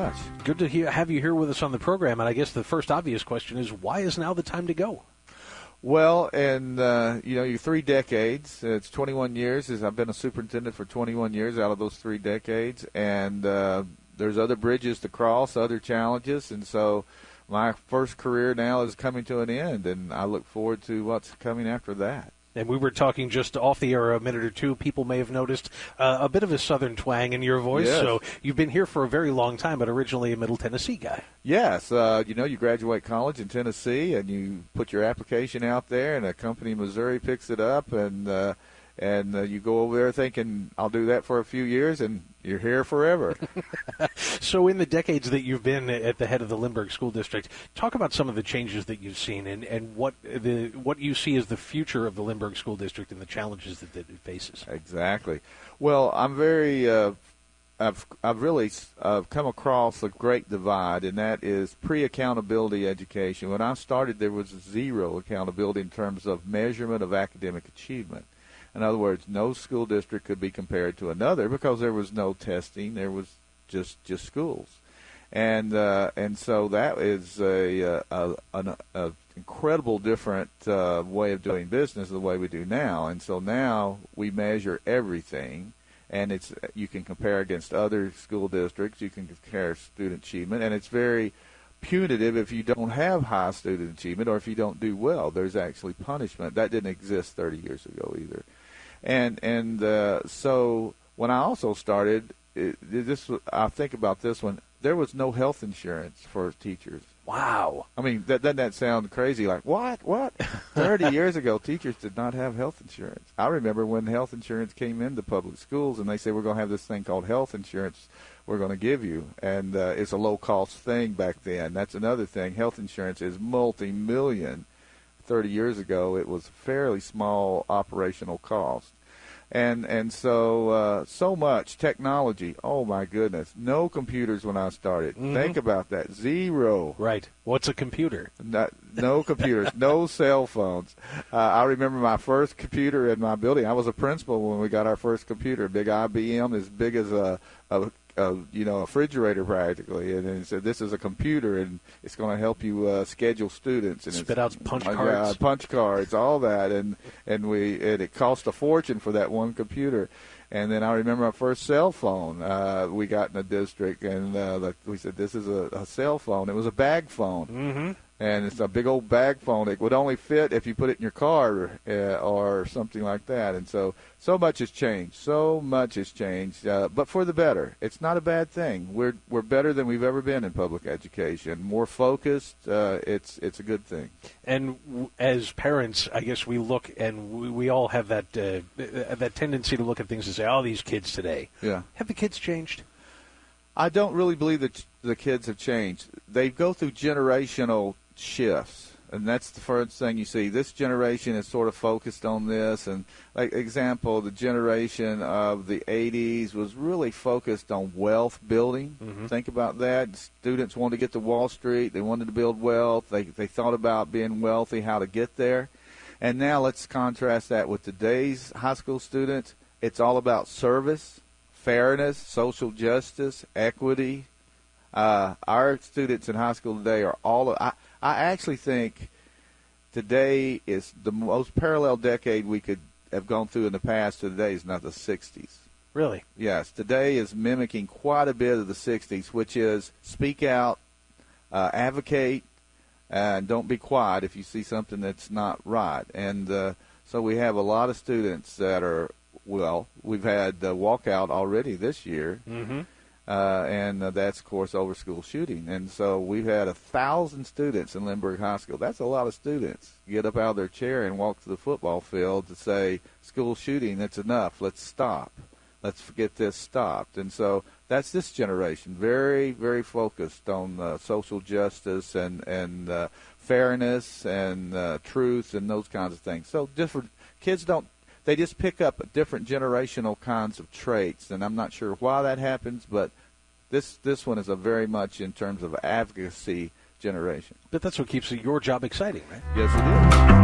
much. Good to have you here with us on the program. And I guess the first obvious question is, why is now the time to go? Well, and, your 3 decades, it's 21 years. I've been a superintendent for 21 years out of those 3 decades. And there's other bridges to cross, other challenges. And so my first career now is coming to an end, and I look forward to what's coming after that. And we were talking just off the air a minute or two. People may have noticed a bit of a southern twang in your voice. Yes. So you've been here for a very long time, but originally a Middle Tennessee guy. Yes. You graduate college in Tennessee, and you put your application out there, and a company in Missouri picks it up, and you go over there thinking, I'll do that for a few years, and you're here forever. So in the decades that you've been at the head of the Lindbergh School District, talk about some of the changes that you've seen and what you see as the future of the Lindbergh School District and the challenges that it faces. Exactly. Well, I'm very I've really come across a great divide, and that is pre-accountability education. When I started, there was zero accountability in terms of measurement of academic achievement. In other words, no school district could be compared to another because there was no testing. There was just schools, and so that is an incredible different way of doing business the way we do now. And so now we measure everything, and you can compare against other school districts. You can compare student achievement, and it's very punitive if you don't have high student achievement or if you don't do well. There's actually punishment. That didn't exist 30 years ago either. And so when I also started, I think about this one, there was no health insurance for teachers. Wow. I mean, doesn't that sound crazy? Like, what? 30 years ago, teachers did not have health insurance. I remember when health insurance came into public schools, and they said, we're going to have this thing called health insurance we're going to give you. And it's a low-cost thing back then. That's another thing. Health insurance is multi-million. 30 years ago, it was fairly small operational cost. And so much technology. Oh, my goodness. No computers when I started. Mm-hmm. Think about that. Zero. Right. What's a computer? No computers. No cell phones. I remember my first computer in my building. I was a principal when we got our first computer, a big IBM as big as a refrigerator practically, and he said, this is a computer, and it's going to help you schedule students. And spit out punch cards. Punch cards, all that, and it cost a fortune for that one computer. And then I remember our first cell phone we got in the district, and we said, this is a cell phone. It was a bag phone. Mm-hmm. And it's a big old bag phone. It would only fit if you put it in your car or something like that. And so much has changed. So much has changed, but for the better. It's not a bad thing. We're better than we've ever been in public education. More focused. It's a good thing. And as parents, I guess we look and we all have that tendency to look at things and say, "Oh, these kids today." Yeah. Have the kids changed? I don't really believe that the kids have changed. They go through generational shifts, and that's the first thing you see. This generation is sort of focused on this, and like example, the generation of the 80s was really focused on wealth building. Mm-hmm. Think about that. Students wanted to get to Wall Street. They wanted to build wealth. They thought about being wealthy, how to get there. And now let's contrast that with today's high school students. It's all about service, fairness, social justice, equity. Our students in high school today are I actually think today is the most parallel decade we could have gone through in the past to today is not the 60s. Really? Yes. Today is mimicking quite a bit of the 60s, which is speak out, advocate, and don't be quiet if you see something that's not right. And so we have a lot of students that are, we've had walkout already this year. Mm-hmm. And that's, of course, over school shooting. And so we've had 1,000 students in Lindbergh High School. That's a lot of students. Get up out of their chair and walk to the football field to say, school shooting, that's enough. Let's stop. Let's get this stopped. And so that's this generation, very, very focused on social justice and fairness and truth and those kinds of things. So different kids they just pick up different generational kinds of traits, and I'm not sure why that happens, but this one is a very much in terms of advocacy generation. But that's what keeps your job exciting, right? Yes, it is.